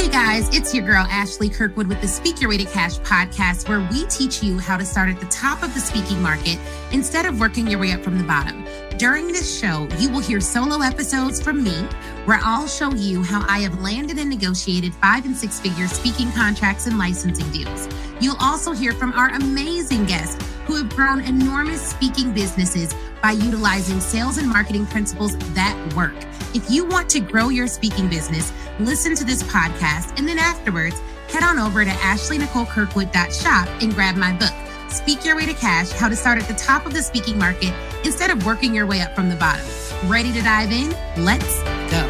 Hey guys, it's your girl Ashley Kirkwood with the Speak Your Way to Cash podcast, where we teach you how to start at the top of the speaking market instead of working your way up from the bottom. During this show, you will hear solo episodes from me, where I'll show you how I have landed and negotiated 5- and 6-figure speaking contracts and licensing deals. You'll also hear from our amazing guests who have grown enormous speaking businesses by utilizing sales and marketing principles that work. If you want to grow your speaking business, listen to this podcast, and then afterwards, head on over to ashleynicolekirkwood.shop and grab my book, Speak Your Way to Cash, How to Start at the Top of the Speaking Market instead of working your way up from the bottom. Ready to dive in? Let's go.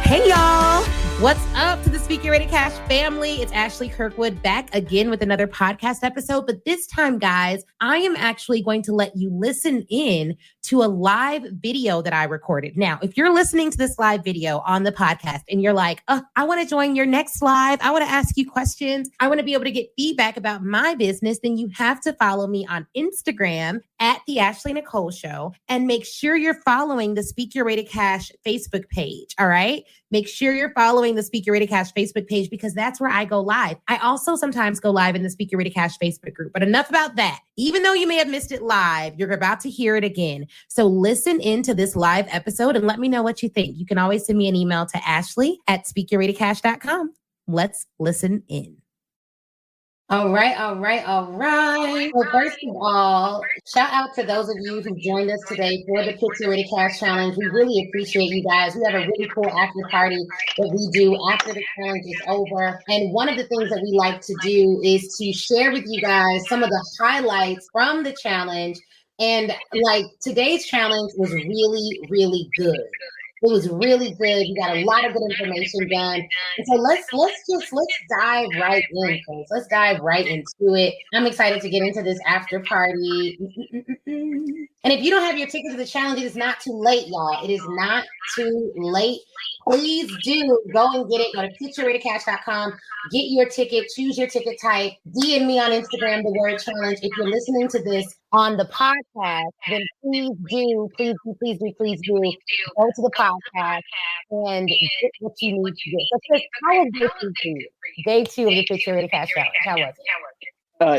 Hey, y'all. What's up to the Speak Your Way to Cash family? It's Ashley Kirkwood back again with another podcast episode. But this time, guys, I am actually going to let you listen in to a live video that I recorded. Now, if you're listening to this live video on the podcast and you're like, I want to join your next live, I want to ask you questions, I want to be able to get feedback about my business, then you have to follow me on Instagram at The Ashley Nicole Show, and make sure you're following the Speak Your Way to Cash Facebook page, all right? Make sure you're following the Speak Your Way to Cash Facebook page because that's where I go live. I also sometimes go live in the Speak Your Way to Cash Facebook group, but enough about that. Even though you may have missed it live, you're about to hear it again. So listen into this live episode and let me know what you think. You can always send me an email to ashley@speakyourwaytocash.com. Let's listen in. All right. Well, first of all, shout out to those of you who joined us today for the Pitch Your Way to Cash Challenge. We really appreciate you guys. We have a really cool after party that we do after the challenge is over. And one of the things that we like to do is to share with you guys some of the highlights from the challenge. And like today's challenge was really, really good. It was really good. We got a lot of good information done. And so let's dive right in, folks. Let's dive right into it. I'm excited to get into this after party. And if you don't have your ticket to the challenge, it is not too late, y'all. It is not too late. Please do go and get it. Go to pitchyourwaytocash.com. Get your ticket. Choose your ticket type. DM me on Instagram, the word challenge. If you're listening to this on the podcast, then please do go to the podcast and get what you need to get. So, Chris, how was day 2 for you? Day 2 of the Pitch Your Way to Cash Challenge. How was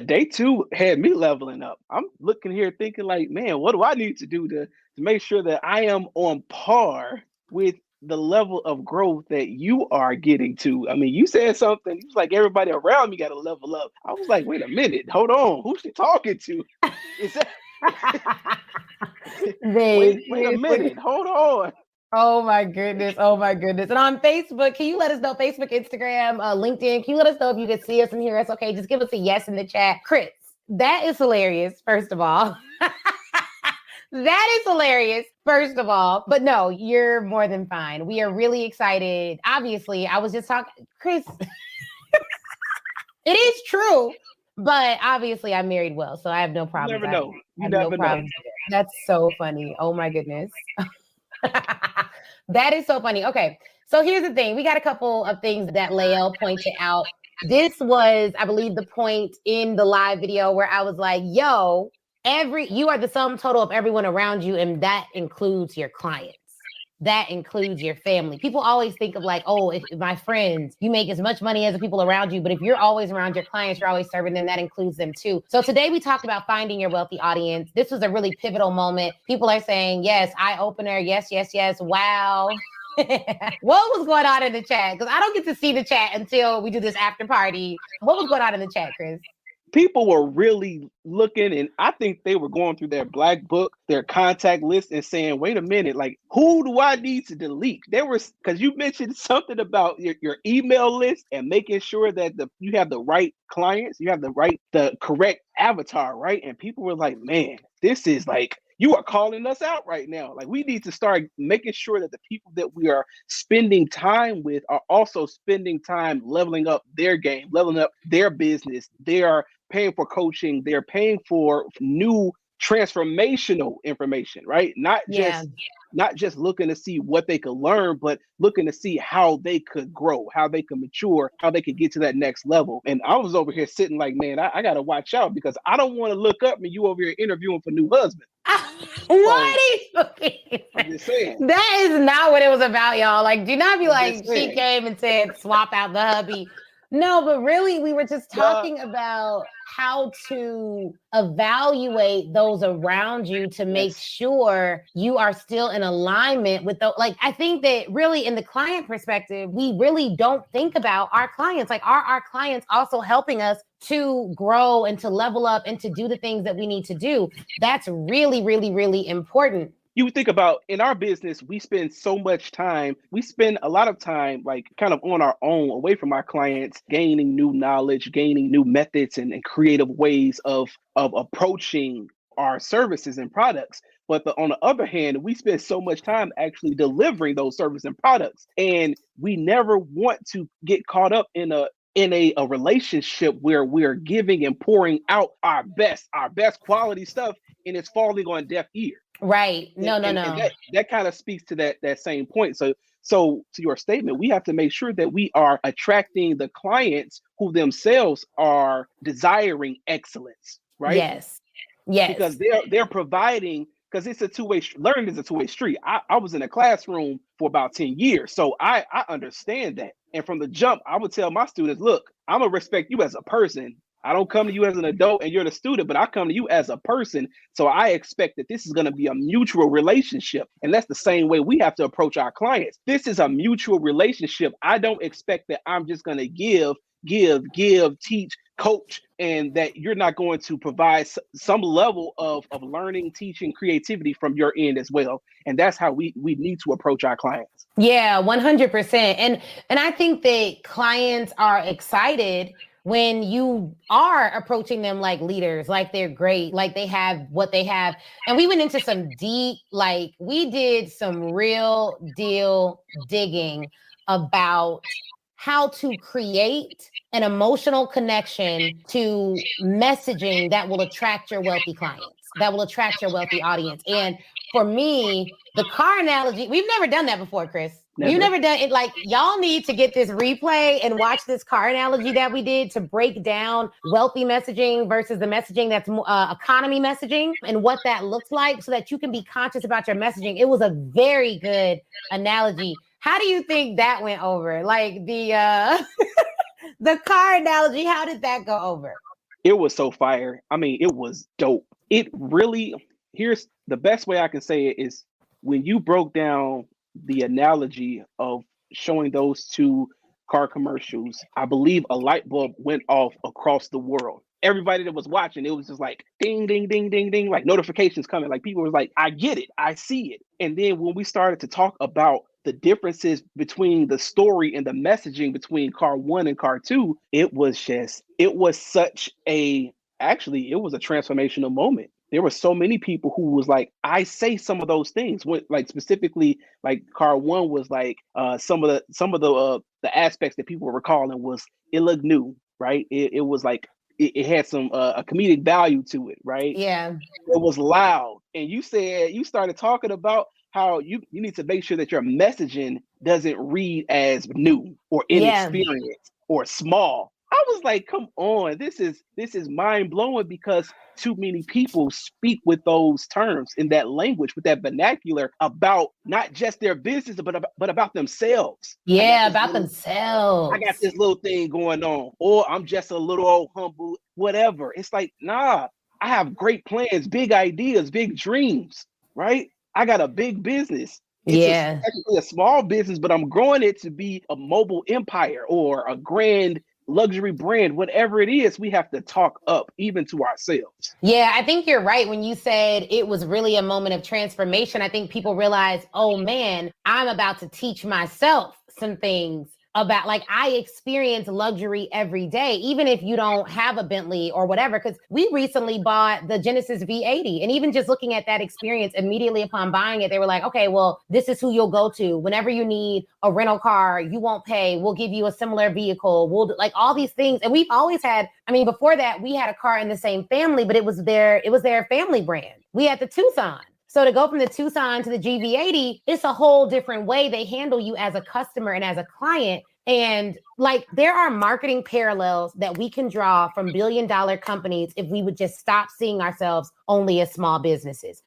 it? Day 2 had me leveling up. I'm looking here thinking like, man, what do I need to do to make sure that I am on par with the level of growth that you are getting to? I mean, you said something, you was like, everybody around me got to level up. I was like, wait a minute, hold on, who's she talking to? Is that wait a minute, hold on. Oh my goodness. And on Facebook, can you let us know, Facebook, Instagram, LinkedIn, can you let us know if you can see us and hear us? Okay, just give us a yes in the chat. Chris, that is hilarious, first of all. That is hilarious, first of all. But no, you're more than fine. We are really excited. Obviously, I was just talking, Chris, it is true. But obviously, I married well, so I have no problem. You never know. That's so funny. Oh my goodness. That is so funny. Okay, so here's the thing. We got a couple of things that Lael pointed out. This was, I believe, the point in the live video where I was like, yo, you are the sum total of everyone around you, and that includes your clients. That includes your family. People always think of like, oh, if my friends, you make as much money as the people around you. But if you're always around your clients, you're always serving them, that includes them too. So today we talked about finding your wealthy audience. This was a really pivotal moment. People are saying, yes, eye opener. Yes. Wow. What was going on in the chat? Because I don't get to see the chat until we do this after party. What was going on in the chat, Chris? People were really looking, and I think they were going through their black book, their contact list, and saying, wait a minute, like, who do I need to delete? Because you mentioned something about your email list and making sure that you have the right clients, you have the correct avatar, right? And people were like, man, this is like, you are calling us out right now. Like, we need to start making sure that the people that we are spending time with are also spending time leveling up their game, leveling up their business. They are paying for coaching. They're paying for new transformational information, right? Not just looking to see what they could learn, but looking to see how they could grow, how they could mature, how they could get to that next level. And I was over here sitting like, man, I got to watch out because I don't want to look up and you over here interviewing for new husband. What I'm just saying. That is not what it was about, y'all. Like, do not be like, she came and said, swap out the hubby. No, but really, we were just talking about how to evaluate those around you to make sure you are still in alignment with the, like, I think that really in the client perspective, we really don't think about our clients. Like, are our clients also helping us to grow and to level up and to do the things that we need to do? That's really, really, really important. You think about in our business, we spend so much time, we spend a lot of time like kind of on our own, away from our clients, gaining new knowledge, gaining new methods and creative ways of approaching our services and products. But on the other hand, we spend so much time actually delivering those services and products. And we never want to get caught up in a relationship where we're giving and pouring out our best quality stuff, and it's falling on deaf ear. Right. No. And that kind of speaks to that same point. So to your statement, we have to make sure that we are attracting the clients who themselves are desiring excellence, right? Yes. Because they're providing, because it's a two-way, learning is a two-way street. I was in a classroom for about 10 years, so I understand that. And from the jump, I would tell my students, look, I'm gonna respect you as a person. I don't come to you as an adult and you're the student, but I come to you as a person. So I expect that this is going to be a mutual relationship. And that's the same way we have to approach our clients. This is a mutual relationship. I don't expect that I'm just going to give, teach, coach, and that you're not going to provide some level of learning, teaching, creativity from your end as well. And that's how we need to approach our clients. Yeah, 100%. And I think that clients are excited when you are approaching them like leaders, like they're great, like they have what they have. And we went into some deep, like we did some real deal digging about how to create an emotional connection to messaging that will attract your wealthy clients, that will attract your wealthy audience. And for me, the car analogy, we've never done that before, Chris. You've never done it. Like, y'all need to get this replay and watch this car analogy that we did to break down wealthy messaging versus the messaging that's economy messaging and what that looks like so that you can be conscious about your messaging. It was a very good analogy. How do you think that went over? Like the the car analogy, how did that go over? It was so fire. I mean, it was dope. It really, here's the best way I can say it is when you broke down the analogy of showing those two car commercials, I believe a light bulb went off across the world. Everybody that was watching, it was just like ding, ding, ding, ding, ding, like notifications coming. Like people was like, I get it, I see it. And then when we started to talk about the differences between the story and the messaging between car one and car two, it was such a transformational moment. There were so many people who was like, I say some of those things. Like specifically, like car one was like some of the aspects that people were recalling was it looked new, right? It was like it had some a comedic value to it, right? Yeah. It was loud, and you started talking about how you need to make sure that your messaging doesn't read as new or inexperienced or small. I was like, come on, this is mind blowing because too many people speak with those terms in that language, with that vernacular about not just their business, but about themselves. Yeah, about themselves. I got this little thing going on, or I'm just a little old humble, whatever. It's like, nah, I have great plans, big ideas, big dreams, right? I got a big business. It's actually a small business, but I'm growing it to be a mobile empire or a grand luxury brand, whatever it is. We have to talk up even to ourselves. Yeah, I think you're right when you said it was really a moment of transformation. I think people realize, oh man, I'm about to teach myself some things about, like, I experience luxury every day, even if you don't have a Bentley or whatever, because we recently bought the Genesis V80. And even just looking at that experience immediately upon buying it, they were like, okay, well, this is who you'll go to. Whenever you need a rental car, you won't pay. We'll give you a similar vehicle. We'll do, like, all these things. And we've always had, I mean, before that, we had a car in the same family, but it was their family brand. We had the Tucson. So to go from the Tucson to the GV80, it's a whole different way they handle you as a customer and as a client. And like, there are marketing parallels that we can draw from billion-dollar companies if we would just stop seeing ourselves only as small businesses.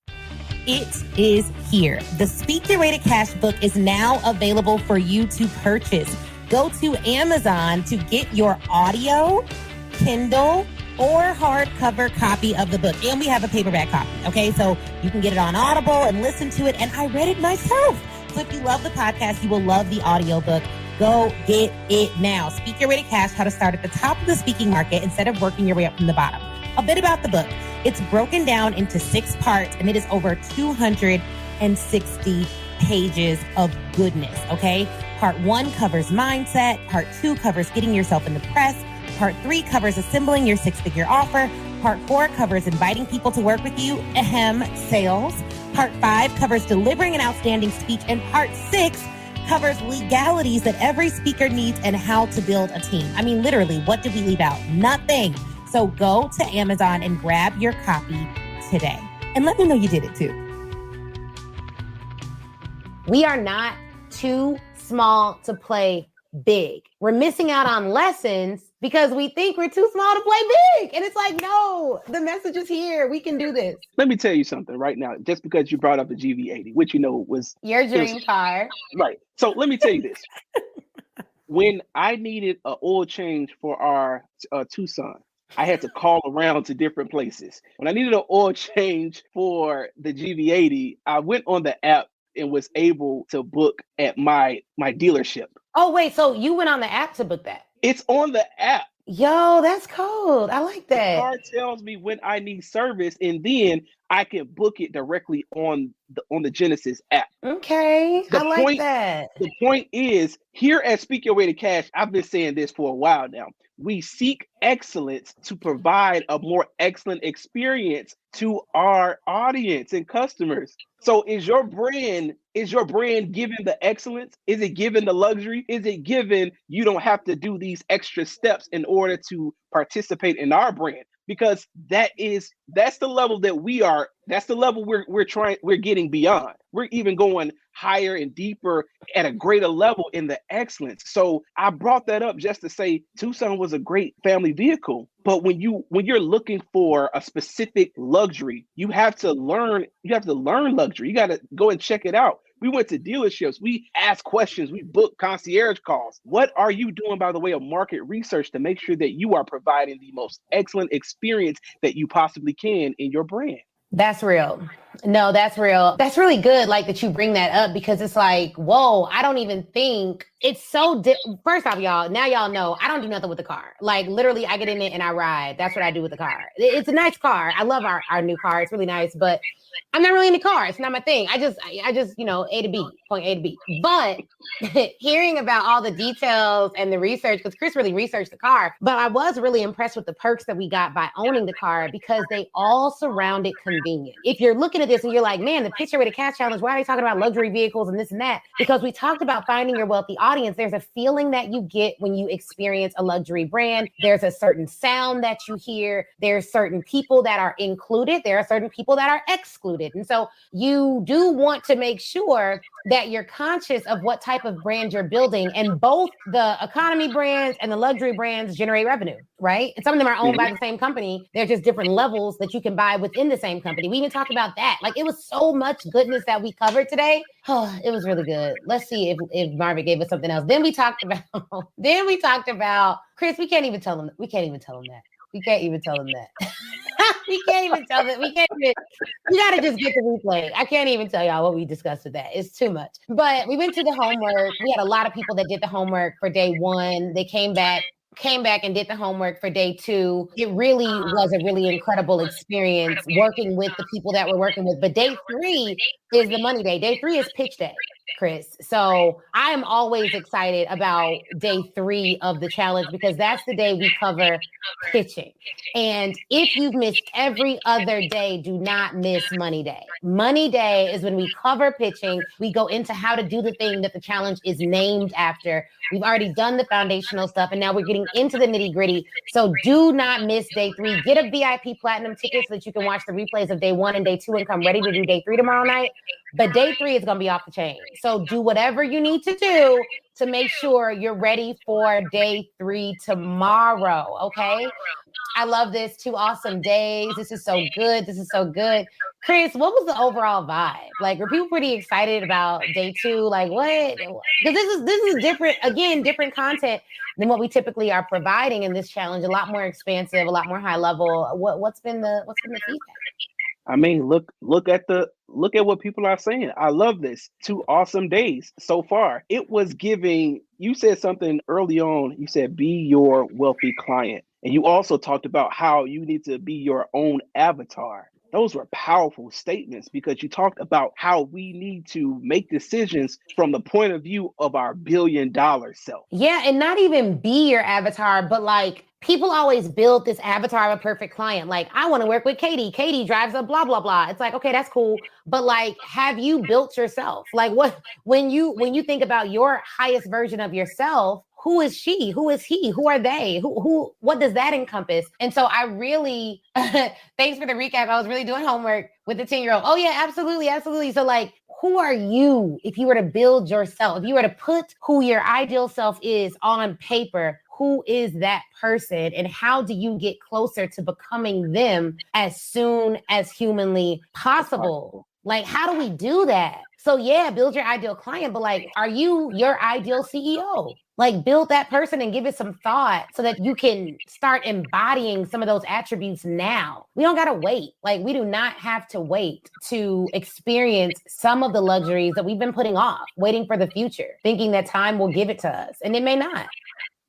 It is here. The Speak Curated Cash book is now available for you to purchase. Go to Amazon to get your audio, Kindle, or hardcover copy of the book. And we have a paperback copy, okay? So you can get it on Audible and listen to it. And I read it myself. So if you love the podcast, you will love the audiobook. Go get it now. Speak Curated Cash, how to start at the top of the speaking market instead of working your way up from the bottom. A bit about the book. It's broken down into 6 parts, and it is over 260 pages of goodness, okay? Part 1 covers mindset. Part 2 covers getting yourself in the press. Part 3 covers assembling your 6-figure offer. Part 4 covers inviting people to work with you, sales. Part 5 covers delivering an outstanding speech. And Part 6 covers legalities that every speaker needs and how to build a team. I mean, literally, what did we leave out? Nothing. So go to Amazon and grab your copy today. And let me know you did it too. We are not too small to play big. We're missing out on lessons because we think we're too small to play big. And it's like, no, the message is here. We can do this. Let me tell you something right now, just because you brought up the GV80, which was your dream car. Right. So let me tell you this. When I needed an oil change for our Tucson, I had to call around to different places. When I needed an oil change for the GV80, I went on the app and was able to book at my dealership. Oh, wait. So you went on the app to book that? It's on the app. Yo, that's cold. I like that. The car tells me when I need service, and then I can book it directly on the Genesis app. Okay, I like that. The point is, here at Speak Your Way to Cash, I've been saying this for a while now. We seek excellence to provide a more excellent experience to our audience and customers. So is your brand given the excellence? Is it given the luxury? Is it given you don't have to do these extra steps in order to participate in our brand? Because that's the level that we are. That's the level we're getting beyond. We're even going higher and deeper at a greater level in the excellence. So I brought that up just to say Tucson was a great family vehicle. But when you're looking for a specific luxury, you have to learn luxury. You got to go and check it out. We went to dealerships. We asked questions. We booked concierge calls. What are you doing by the way of market research to make sure that you are providing the most excellent experience that you possibly can in your brand? That's real. No, that's real. That's really good. Like that you bring that up because it's like, whoa, I don't even think it's so first off, y'all, now y'all know I don't do nothing with the car. Like literally I get in it and I ride. That's what I do with the car. It's a nice car. I love our new car. It's really nice, but I'm not really in the car. It's not my thing. I just, A to B, point A to B. But hearing about all the details and the research, because Chris really researched the car, but I was really impressed with the perks that we got by owning the car because they all surrounded convenience. If you're looking at this and you're like, man, the Pitch Your Way to Cash challenge, why are they talking about luxury vehicles and this and that? Because we talked about finding your wealthy audience. There's a feeling that you get when you experience a luxury brand. There's a certain sound that you hear. There's certain people that are included. There are certain people that are excluded. And so you do want to make sure that you're conscious of what type of brand you're building. And both the economy brands and the luxury brands generate revenue, right? And some of them are owned by the same company. They're just different levels that you can buy within the same company. We even talked about that. Like it was so much goodness that we covered today. Oh, it was really good. Let's see if Marvin gave us something else. Then we talked about Chris. We can't even tell him that. We can't even tell him that. We can't even tell them. You got to just get the replay. I can't even tell y'all what we discussed with that. It's too much. But we went to the homework. We had a lot of people that did the homework for day 1. They came back and did the homework for day 2. It really was a really incredible experience working with the people that we're working with. But day 3 is the money day. Day 3 is pitch day. Chris. So I am always excited about day 3 of the challenge because that's the day we cover pitching. And if you've missed every other day, do not miss Money Day. Money Day is when we cover pitching. We go into how to do the thing that the challenge is named after. We've already done the foundational stuff, and now we're getting into the nitty gritty. So do not miss day 3. Get a VIP platinum ticket so that you can watch the replays of day 1 and day 2 and come ready to do day 3 tomorrow night. But day 3 is going to be off the chain. So do whatever you need to do to make sure you're ready for day 3 tomorrow. Okay. I love this. 2 awesome days. This is so good. This is so good. Chris, what was the overall vibe? Like, were people pretty excited about day 2? Like, what? Because this is different, again, different content than what we typically are providing in this challenge. A lot more expansive, a lot more high level. What's been the feedback? I mean, look at what people are saying. I love this. 2 awesome days so far. It was giving, you said something early on. You said, be your wealthy client. And you also talked about how you need to be your own avatar. Those were powerful statements because you talked about how we need to make decisions from the point of view of our billion-dollar self. Yeah, and not even be your avatar, but like, people always build this avatar of a perfect client. Like, I want to work with Katie. Katie drives a blah, blah, blah. It's like, okay, that's cool. But like, have you built yourself? Like, what, when you think about your highest version of yourself, who is she? Who is he? Who are they? What does that encompass? And so I really, thanks for the recap. I was really doing homework with the 10-year-old. Oh yeah, absolutely. Absolutely. So like, who are you if you were to build yourself? If you were to put who your ideal self is on paper, who is that person and how do you get closer to becoming them as soon as humanly possible? Like, how do we do that? So yeah, build your ideal client, but like, are you your ideal CEO? Like, build that person and give it some thought so that you can start embodying some of those attributes now. We don't got to wait. Like, we do not have to wait to experience some of the luxuries that we've been putting off, waiting for the future, thinking that time will give it to us, and it may not.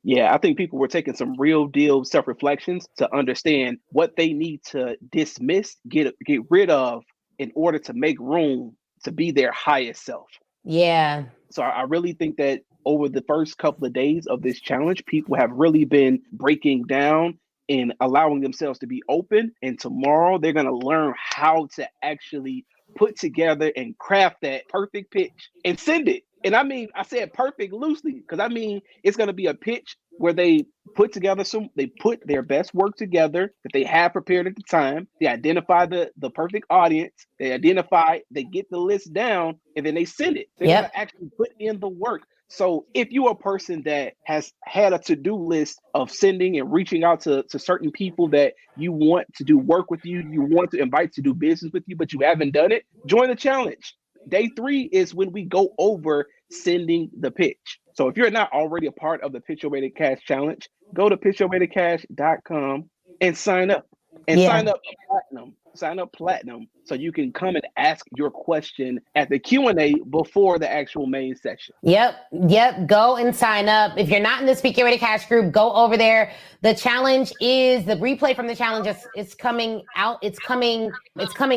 Yeah, I think people were taking some real deal self-reflections to understand what they need to dismiss, get rid of in order to make room to be their highest self. Yeah. So I really think that over the first couple of days of this challenge, people have really been breaking down and allowing themselves to be open. And tomorrow they're going to learn how to actually put together and craft that perfect pitch and send it. And I mean, I said perfect loosely because I mean, it's going to be a pitch where they put together they put their best work together that they have prepared at the time. They identify the perfect audience. They get the list down, and then they send it. They're going to actually put in the work. So if you're a person that has had a to-do list of sending and reaching out to certain people that you want to do work with you, you want to invite to do business with you, but you haven't done it, join the challenge. Day 3 is when we go over sending the pitch. So if you're not already a part of the Pitch Your Way to Cash Challenge, go to pitchyourwaytocash.com and sign up. And sign up platinum. Sign up platinum so you can come and ask your question at the Q&A before the actual main session. Yep. Go and sign up. If you're not in the Speak Your Way to Cash group, go over there. The challenge is the replay from the challenge is coming out. It's coming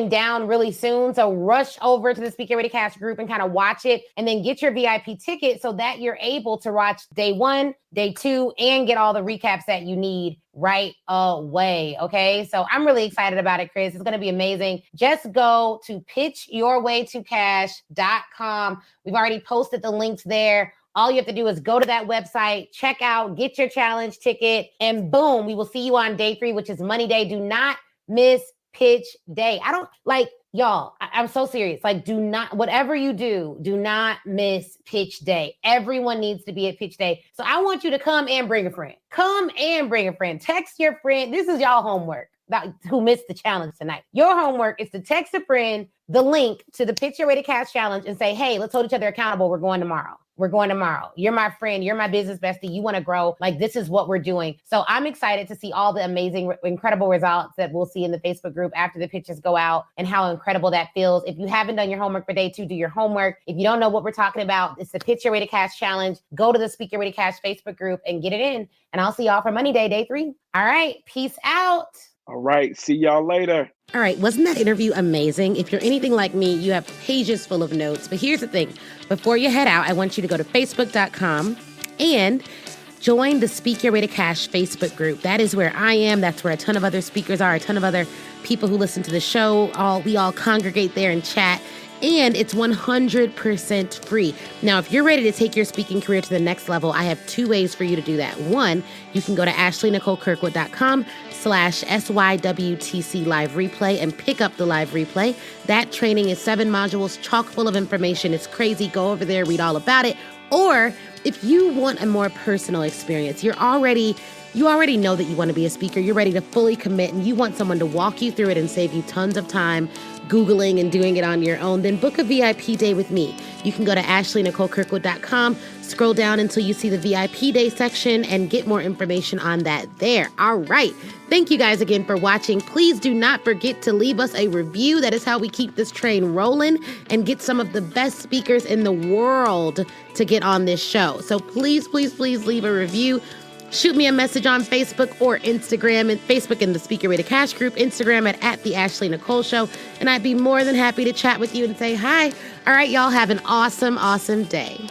down really soon. So rush over to the Speak Your Way to Cash group and kind of watch it, and then get your VIP ticket so that you're able to watch day 1, day 2, and get all the recaps that you need right away. Okay. So I'm really excited about it, Chris. It's going to be amazing. Just go to pitchyourwaytocash.com. We've already posted the links there. All you have to do is go to that website, check out, get your challenge ticket, and boom, we will see you on day 3, which is Money Day. Do not miss pitch day. Y'all, I'm so serious. Like, do not, whatever you do not miss pitch day. Everyone needs to be at pitch day. So I want you to come and bring a friend. Text your friend. This is y'all homework who missed the challenge tonight. Your homework is to text a friend the link to the Pitch Your Way to Cash challenge and say, hey, let's hold each other accountable. We're going tomorrow. You're my friend. You're my business bestie. You want to grow. Like, this is what we're doing. So I'm excited to see all the amazing, incredible results that we'll see in the Facebook group after the pitches go out and how incredible that feels. If you haven't done your homework for day 2, do your homework. If you don't know what we're talking about, it's the Pitch Your Way to Cash challenge. Go to the Speak Your Way to Cash Facebook group and get it in. And I'll see y'all for Money Day, day 3. All right. Peace out. All right. See y'all later. All right. Wasn't that interview amazing? If you're anything like me, you have pages full of notes. But here's the thing. Before you head out, I want you to go to facebook.com and join the Speak Your Way to Cash Facebook group. That is where I am. That's where a ton of other speakers are, a ton of other people who listen to the show. We all congregate there and chat. And it's 100% free. Now, if you're ready to take your speaking career to the next level, I have 2 ways for you to do that. One, you can go to ashleynicolekirkwood.com/SYWTC live replay and pick up the live replay. That training is 7 modules, chock full of information. It's crazy. Go over there, read all about it. Or if you want a more personal experience, you already know that you want to be a speaker. You're ready to fully commit and you want someone to walk you through it and save you tons of time Googling and doing it on your own, then book a VIP day with me. You can go to ashleynicolekirkwood.com, scroll down until you see the VIP day section and get more information on that there. All right. Thank you guys again for watching. Please do not forget to leave us a review. That is how we keep this train rolling and get some of the best speakers in the world to get on this show. So please, please, please leave a review. Shoot me a message on Facebook or Instagram, and Facebook in the Speak Your Way to Cash group, Instagram at the Ashley Nicole Show. And I'd be more than happy to chat with you and say hi. All right, y'all have an awesome, awesome day.